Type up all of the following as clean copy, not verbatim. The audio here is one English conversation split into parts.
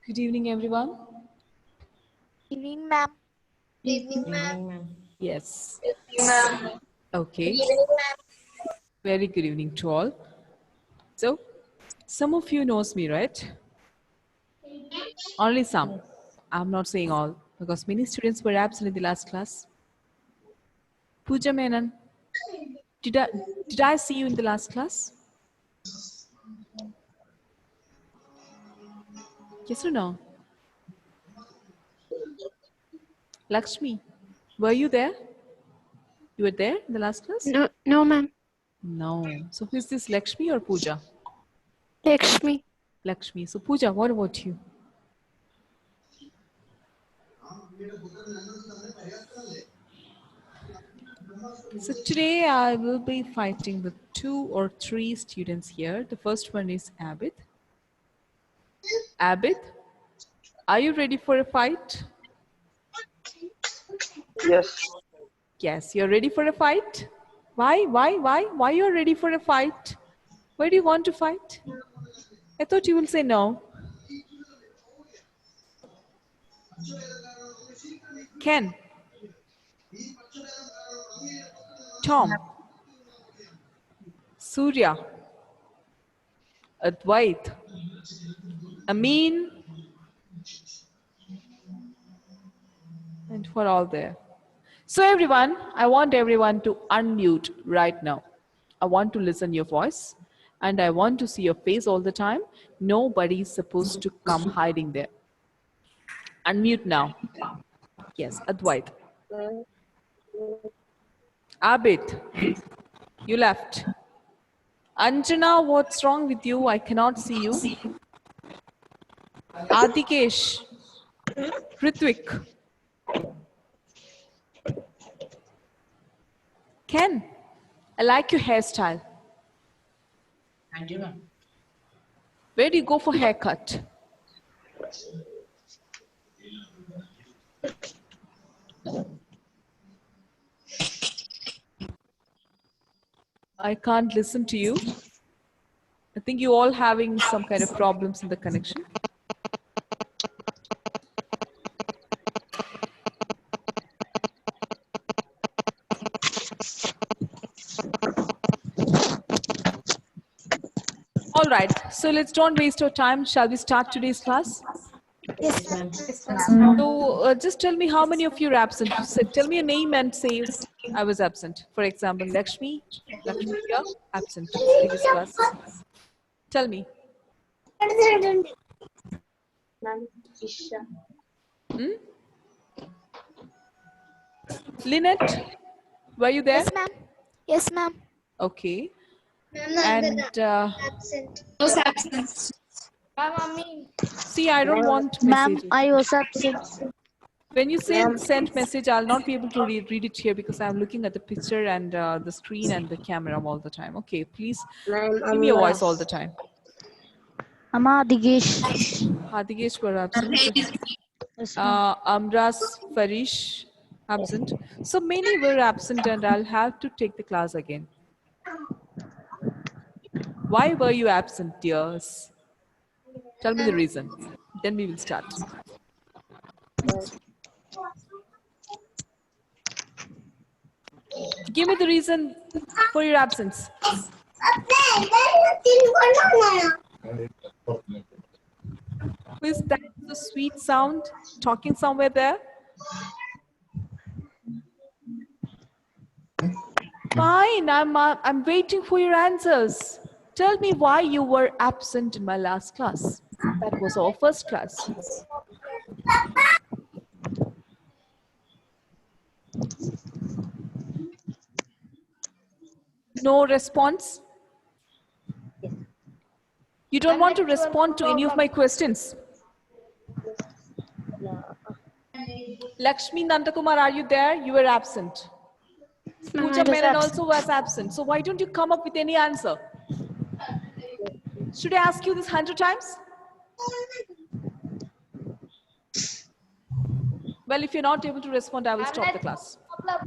Good evening, everyone. Evening, ma'am. Evening, Evening, ma'am. Yes. ma'am. Okay. Evening, ma'am. Very good evening to all. So, some of you knows me, right? Only some. I'm not saying all because many students were absent in the last class. Pooja Menon, did I did I see you in the last class? Yes or no? Lakshmi, were you there? You were there in the last class? No, ma'am. No. So who is this, Lakshmi or Pooja? Lakshmi. Lakshmi. So Pooja, what about you? So today I will be fighting with 2 or 3 students here. The first one is Abid. Abid, are you ready for a fight? Yes. Yes, you're ready for a fight? Why? Why you're ready for a fight? Why do you want to fight? I thought you will say no. Ken. Tom. Surya. Advait. Amin. And for all there. So everyone, I want everyone to unmute right now. I want to listen your voice and I want to see your face all the time. Nobody's supposed to come hiding there. Unmute now. Yes, Advait. Abid, you left. Anjana, what's wrong with you? I cannot see you. Adikesh, Ritwik, Ken, I like your hairstyle. Thank you, ma'am. Where do you go for haircut? I can't listen to you. I think you all having some kind of problems in the connection. All right, so let's don't waste our time. Shall we start today's class? Yes, Ma'am. So just tell me how many of you are absent. So tell me a name and say I was absent. For example, Lakshmi here, absent, previous class. Tell me. Lynette, were you there? Yes, ma'am. Yes, ma'am. Okay. Ma'am, And absent. Was absent. see, I don't want Ma'am, messages. I was absent. When you say send message, I'll not be able to read it here because I'm looking at the picture and the screen and the camera all the time. Okay, please give me a voice all the time. Amma Digesh. Hadigesh were absent. Yes, ma'am. Amras Farish absent. So many were absent and I'll have to take the class again. Why were you absent, dears? Tell me the reason. Then we will start. Give me the reason for your absence. Who is that? The sweet sound talking somewhere there? Fine, I'm waiting for your answers. Tell me why you were absent in my last class. That was our first class. No response? You don't want to respond to any of my questions? Lakshmi Nandakumar, are you there? You were absent. Pooja Menon also was absent. So why don't you come up with any answer? Should I ask you this 100 times? Well, if you're not able to respond, I will stop the class. Ma'am,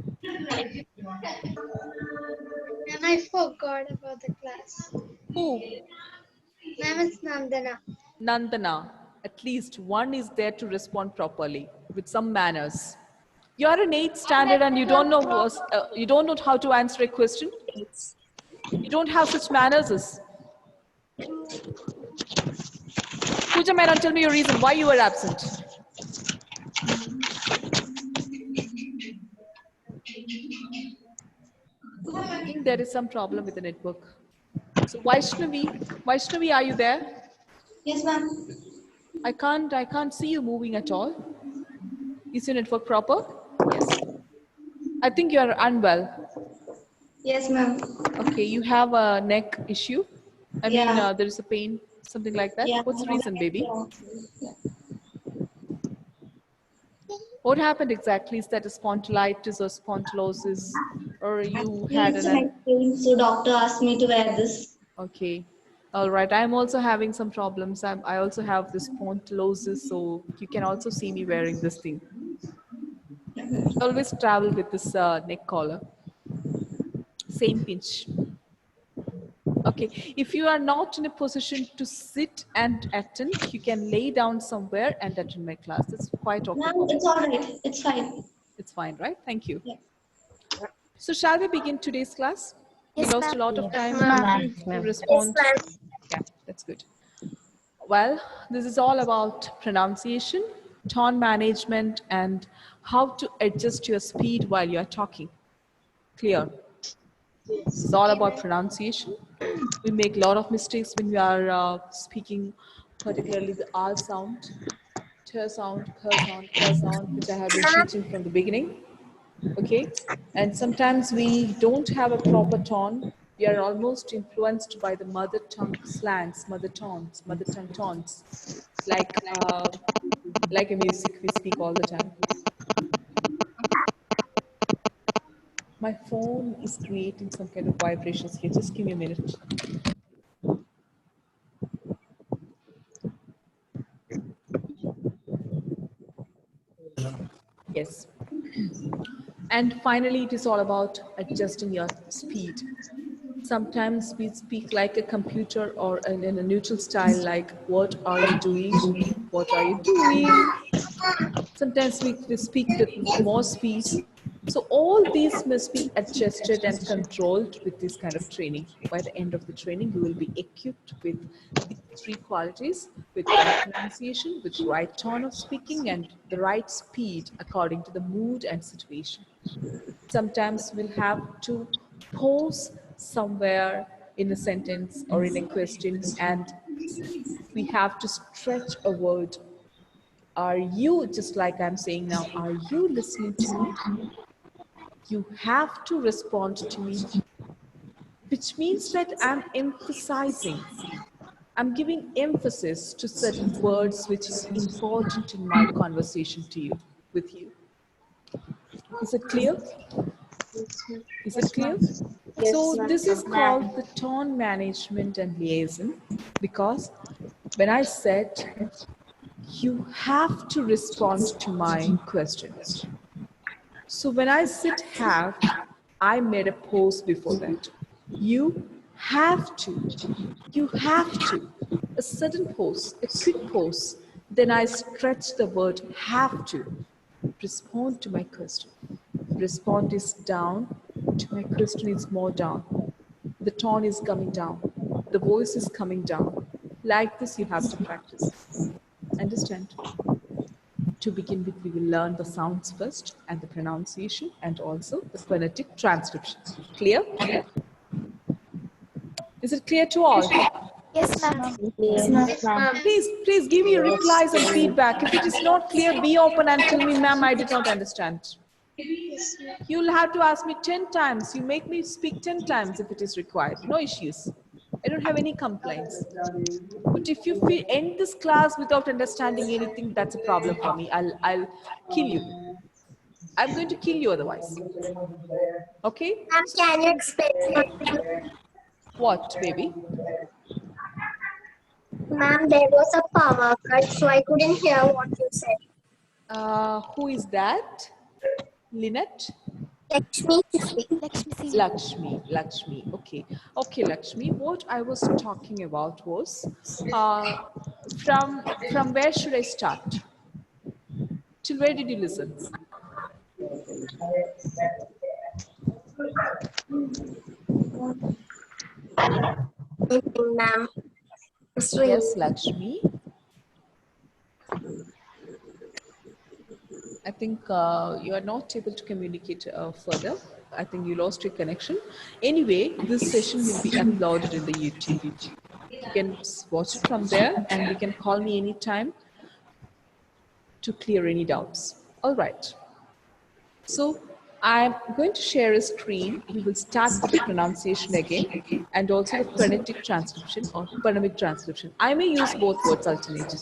I forgot about the class. Who? Ma'am, it's Nandana. Nandana. at least one is there to respond properly with some manners. You are in 8th standard and you don't know how to answer a question. You don't have such manners. Pooja Menon, tell me your reason why you were absent. I think there is some problem with the network. So Vaishnavi, are you there? Yes, ma'am. I can't see you moving at all. Is your network proper? Yes. I think you are unwell. Yes, ma'am. Okay, you have a neck issue. I mean, Yeah. there is a pain, something like that. Yeah. What's the reason, baby? Yeah. What happened exactly? Is that a spondylitis or spondylosis, or you Actually, had it's a an? neck pain, so doctor asked me to wear this. Okay, all right. I'm also having some problems. I also have this spondylosis, so you can also see me wearing this thing. I always travel with this neck collar. Same pinch. Okay, if you are not in a position to sit and attend, you can lay down somewhere and attend my class. That's quite okay Ma'am, for me. it's all right. It's fine. It's fine, right? Thank you. Yeah. So shall we begin today's class? We Yes, lost ma'am. a lot of time to Yes, respond. ma'am. Yeah, that's good. Well, this is all about pronunciation, tone management, and how to adjust your speed while you are talking. Clear? This is all Okay, about ma'am. pronunciation. We make a lot of mistakes when we are speaking, particularly the R sound, k sound, which I have been teaching from the beginning. Okay, and sometimes we don't have a proper tone. We are almost influenced by the mother tongue slangs, mother tongue tones, like a music we speak all the time. My phone is creating some kind of vibrations here. Just give me a minute. Yes. And finally, it is all about adjusting your speed. Sometimes we speak like a computer or in a neutral style, like, what are you doing? What are you doing? Sometimes we speak with more speed. So all these must be adjusted and controlled with this kind of training. By the end of the training, you will be equipped with these three qualities, with right pronunciation, with right tone of speaking, and the right speed according to the mood and situation. Sometimes we'll have to pause somewhere in a sentence or in a question, and we have to stretch a word. Are you, just like I'm saying now, are you listening to me? You have to respond to me, which means that I'm emphasizing, I'm giving emphasis to certain words which is important in my conversation to you, with you. Is it clear? Is it clear? So this is called the tone management and liaison, because when I said you have to respond to my questions. So when I said have, I made a pause before that. You have to, a sudden pause, a quick pause. Then I stretch the word have to. Respond to my question. Respond is down, to my question is more down. The tone is coming down. The voice is coming down. Like this, you have to practice. Understand? To begin with, we will learn the sounds first and the pronunciation and also the phonetic transcription. Clear? Is it clear to all? Yes, ma'am. Yes, ma'am. Please give me replies and feedback. If it is not clear, be open and tell me, ma'am, I did not understand. Yes, ma'am. You'll have to ask me 10 times. You make me speak 10 times if it is required. No issues. I don't have any complaints. But if you end this class without understanding anything, that's a problem for me. I'll kill you. I'm going to kill you otherwise. Okay? Ma'am, can you explain? What, baby? Ma'am, there was a power cut, so I couldn't hear what you said. Who is that? Lynette? Lakshmi Sisi. Lakshmi Siri. Lakshmi. Okay, Lakshmi. What I was talking about was, uh, From where should I start? Till where did you listen? Evening, ma'am. Sri. Yes, Lakshmi. I think you are not able to communicate further. I think you lost your connection. Anyway, this session will be uploaded in the YouTube. You can watch it from there, and you can call me anytime to clear any doubts. All right. So I'm going to share a screen. We will start with the pronunciation again and also the phonetic transcription or phonemic transcription. I may use both words alternately.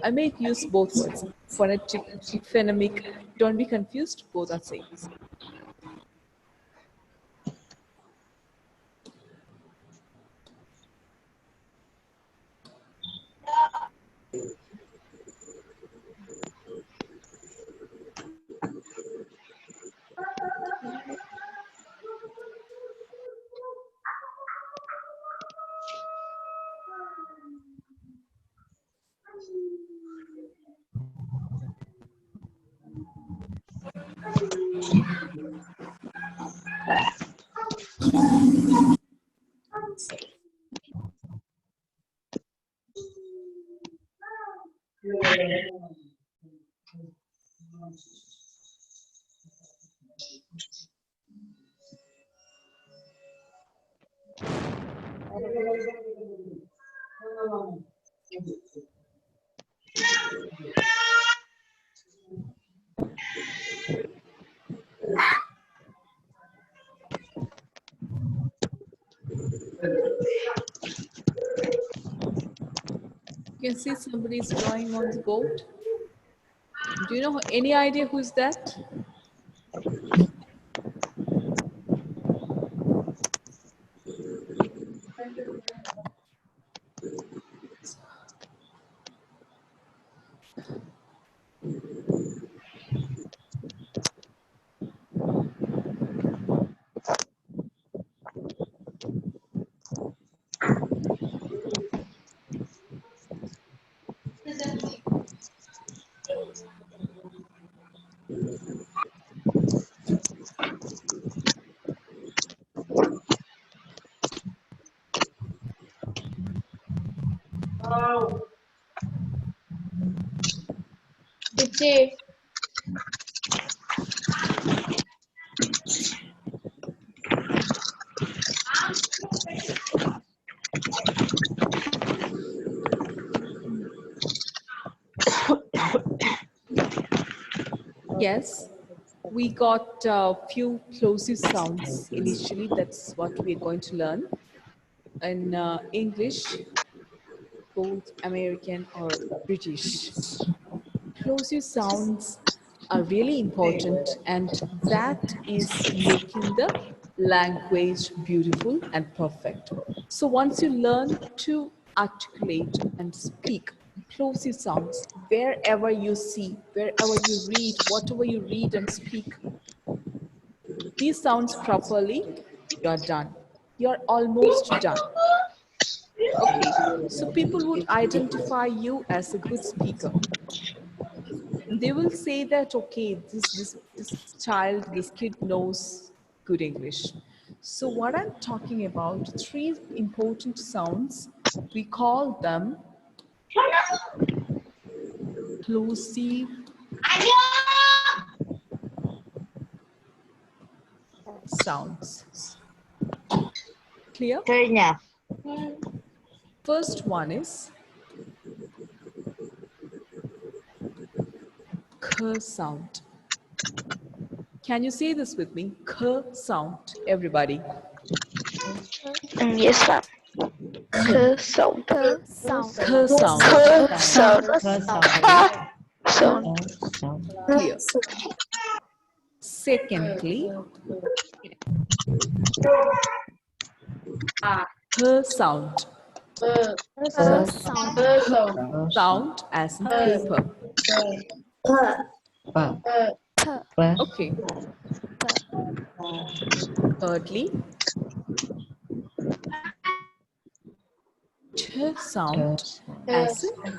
I may use both words, phonetic, phonemic. Don't be confused, both are same. You can see somebody is drawing on the board. Do you know any idea who's that? Yes, we got a few plosive sounds initially. That's what we're going to learn in English, both American or British. Plosive sounds are really important, and that is making the language beautiful and perfect. So once you learn to articulate and speak plosive sounds, wherever you see, wherever you read, whatever you read and speak, these sounds properly, you're done. You're almost done. Okay, so people would identify you as a good speaker. They will say that okay, this child, this kid knows good English. So what I'm talking about, three important sounds, we call them plosive sounds. Clear? First one is k sound. Can you say this with me? K sound, everybody. Yes, ma'am. K sound. Sound. K sound. K sound. Sound. Clear. Secondly, her sound. Sound. Sound as in paper. Okay. Thirdly, t sound as in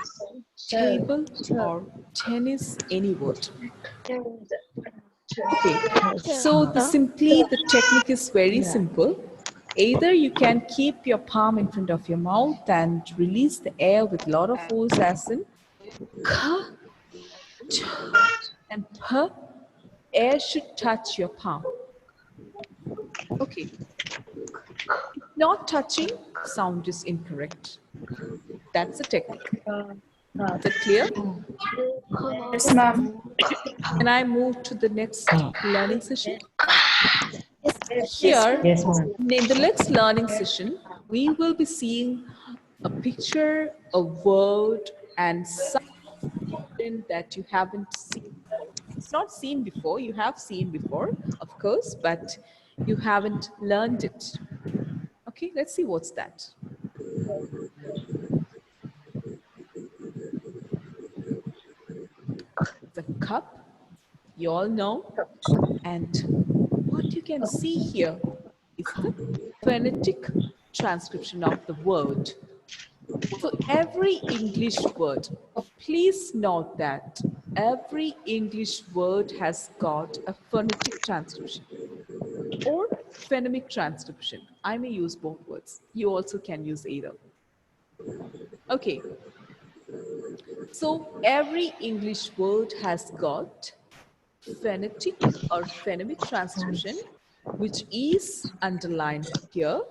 table or tennis, any word. Okay, so the technique is very simple. Either you can keep your palm in front of your mouth and release the air with a lot of force as in k, t, and p. Air should touch your palm. Okay. If not touching, sound is incorrect. That's the technique. Is it clear? Yes, ma'am. Can I move to the next learning session? Yes, Here, in the next learning session, we will be seeing a picture, a word, and something that you haven't seen. It's not seen before. You have seen before, of course, but you haven't learned it. Okay, let's see what's that. The cup, you all know. And what you can see here is the phonetic transcription of the word. So every English word, please note that every English word has got a phonetic transcription or phonemic transcription. I may use both words. You also can use either. Okay. So every English word has got phonetic or phonemic transcription, which is underlined here.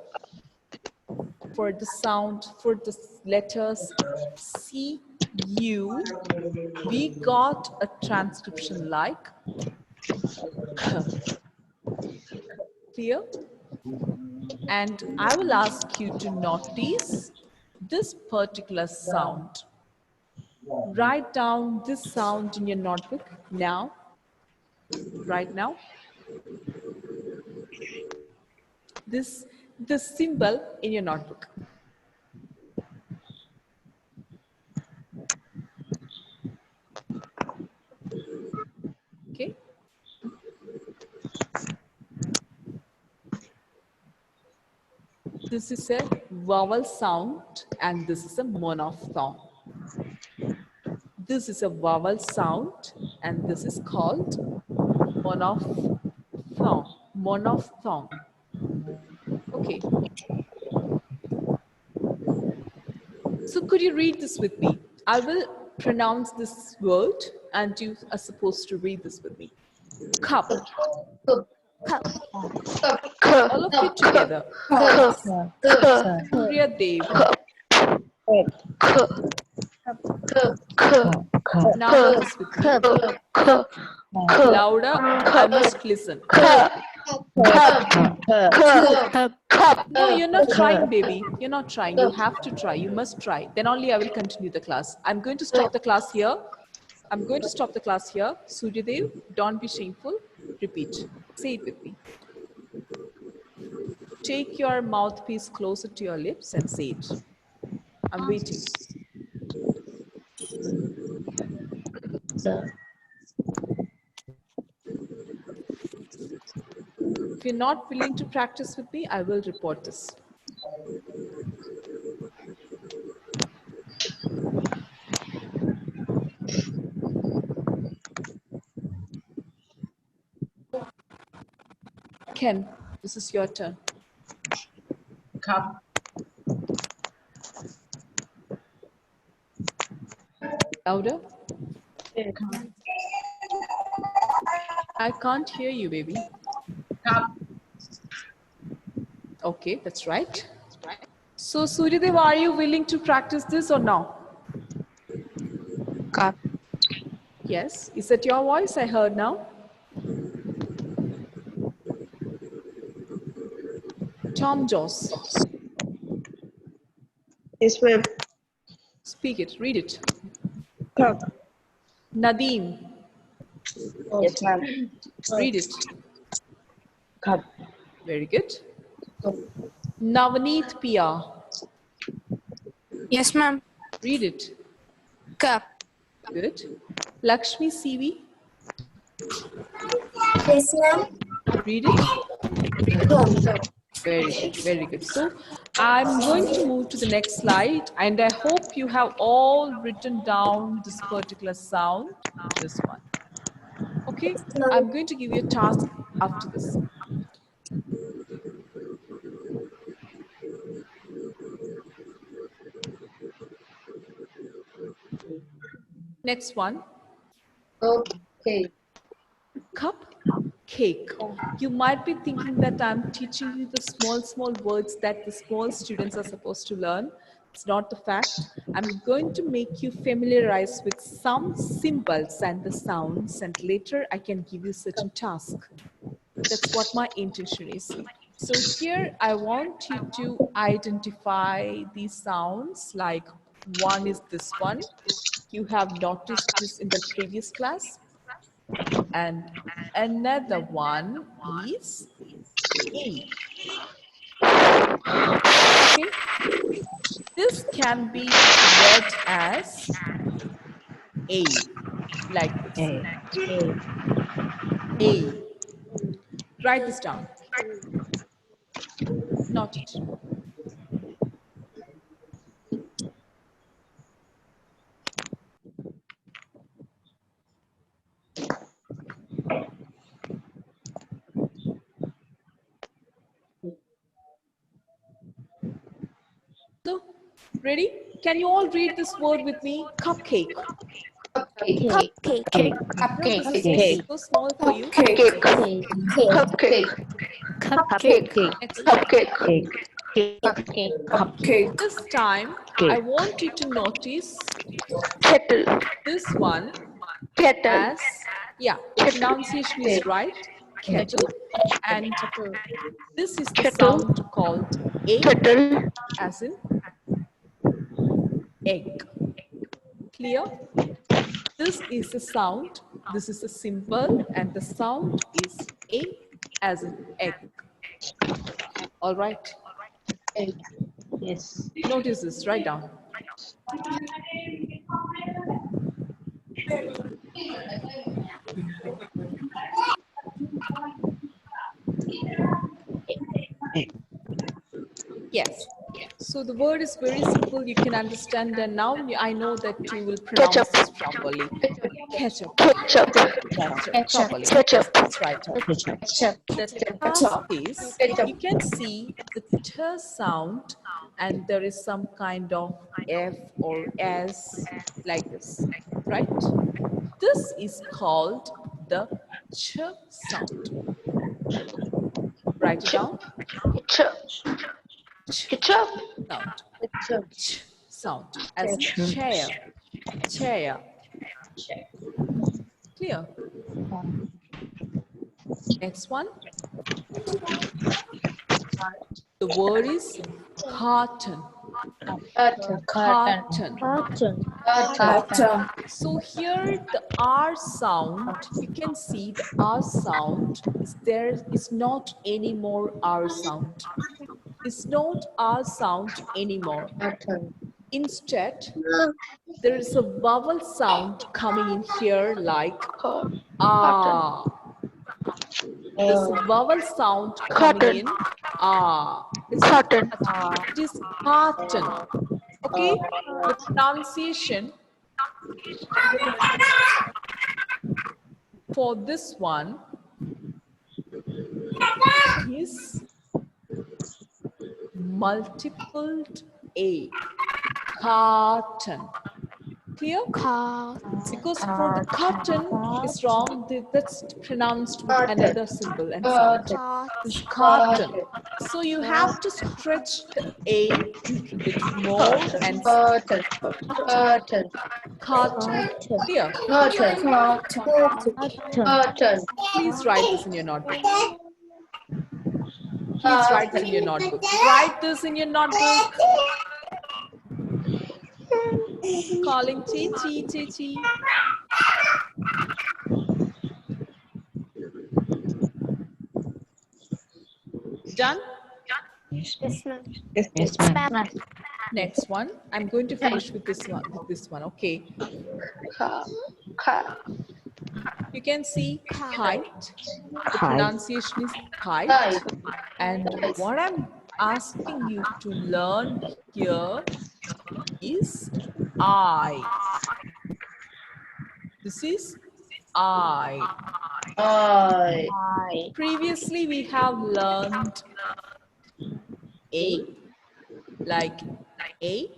For the sound, for the letters C, U, we got a transcription like K. Clear? And I will ask you to notice this particular sound. Write down this sound in your notebook now, right now. This symbol in your notebook. Okay? This is a vowel sound and this is a monophthong. This is a vowel sound and this is called monophthong. Monophthong. Okay. So could you read this with me? I will pronounce this word and you are supposed to read this with me. Cup. cup. All of you together. Surya Dev. Now read this with me. Louder, I must listen. No, you're not trying, baby. You're not trying. You have to try. You must try. Then only I will continue the class. I'm going to stop the class here. I'm going to stop the class here. Suryadev, don't be shameful. Repeat. Say it with me. Take your mouthpiece closer to your lips and say it. I'm waiting. If you're not willing to practice with me, I will report this. Ken, this is your turn. Cup. Louder. I can't hear you, baby. Cup. Okay, that's right. So, Suryadev, are you willing to practice this or no? Cup. Yes. Is that your voice I heard now? Tom Joss. Yes, ma'am. Speak it. Read it. Cup. Nadeem. Yes, ma'am. Read it. Cup. Very good. Navneet Pia. Yes, ma'am. Read it. Cup. Good. Lakshmi CV. Yes, ma'am. Read it. Very good, very good. So I'm going to move to the next slide, and I hope you have all written down this particular sound, this one. Okay, I'm going to give you a task after this. Next one, Okay. cupcake. You might be thinking that I'm teaching you the small words that the small students are supposed to learn. It's not the fact. I'm going to make you familiarize with some symbols and the sounds, and later I can give you certain task. That's what my intention is. So here I want you to identify these sounds. Like one is this one. You have noticed this in the previous class. And another one is A. Okay. This can be read as A, like this. A. Write this down. Not it. So, ready? Can you all read this word with me? Cupcake. Cupcake. Cupcake. No, this is Cake. so small for you. Cupcake. Cupcake. Cupcake. Next one. Cupcake. This time, I want you to notice Kettle. this one Kettle. as, yeah, pronunciation is right, kettle. And this is the Kettle. sound called A, Kettle. as in egg. Clear? This is a sound, this is a symbol, and the sound is A, as in egg. All right. Yes. Notice this, write down. Yes. So the word is very simple, you can understand, and now I know that you will pronounce Ketchup. this properly. Ketchup. Ketchup. Properly. Ketchup. That's right. Ketchup. The task is, you can see the t sound, and there is some kind of F or S like this, right? This is called the ch sound. Write it down. Ketchup. Ch Ketchup. sound. Ketchup. Ch sound, as in chair. Chair. Clear? Next one. The word is carton. Carton. So here the R sound, you can see the R sound is there, is not anymore R sound. It's not R sound anymore. Instead, there is a vowel sound coming in here like ah. There's a vowel sound coming Cotton. in ah. It's Cotton. not, it is carton. Okay? The pronunciation for this one is multipled A. Carton. Clear? Because for the cotton is wrong, that's pronounced with another symbol and sound. This carton. So you have to stretch the A little bit more and Cotton. carton. Clear? Cotton. Please write this in your notebook. Please write this in your notebook. Write this in your notebook. Calling Chichi, Chichi. Done? Yes, ma'am. Yes, Ma'am. Next one. I'm going to finish with this one. Okay. Car. Car. You can see kite. The Kite. pronunciation is kite. Kite. And what I'm asking you to learn here is I. This is I. I. I. Previously, we have learned A, like A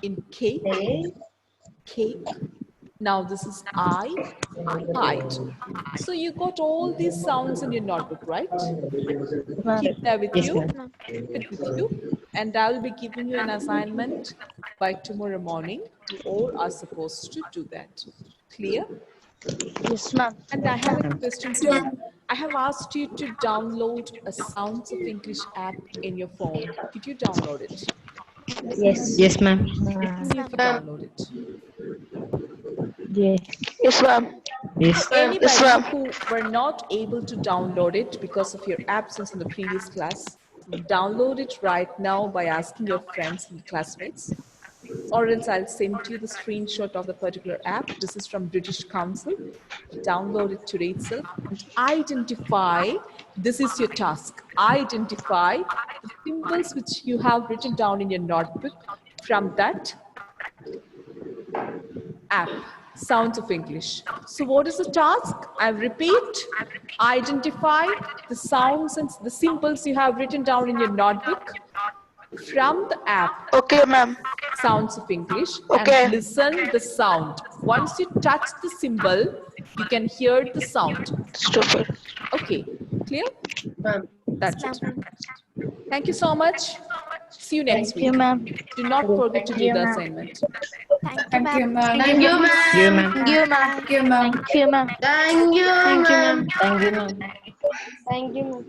in cake, A. cake. Now this is I, kite. So you got all these sounds in your notebook, right? Keep that with Yes, you, ma'am. keep it with you, and I will be giving you an assignment by tomorrow morning. You all are supposed to do that. Clear? Yes, ma'am. And I have a question for you. I have asked you to download a Sounds of English app in your phone. Did you download it? Yes. Yes, ma'am. Let me if you Ma'am. download it. Yes. Yes, ma'am. Yes. Anybody ma'am. who were not able to download it because of your absence in the previous class, download it right now by asking your friends and classmates, or else I'll send you the screenshot of the particular app. This is from British Council. Download it today itself and identify, this is your task, identify the symbols which you have written down in your notebook from that app, Sounds of English. So what is the task? I repeat, identify the sounds and the symbols you have written down in your notebook from the app, Okay, ma'am. Sounds of English, Okay. and listen the sound. Once you touch the symbol, you can hear the sound. Stupid. Okay, clear? Ma'am. That's it. Thank you so much. See you next Thank you, week. ma'am. Do not forget to do the assignment. Thank you, ma'am. Thank you, ma'am. Thank you, ma'am. Thank you, ma'am. Thank you, ma'am. Thank you, Thank you, ma'am. ma'am. Thank you, ma'am. Thank you, ma'am.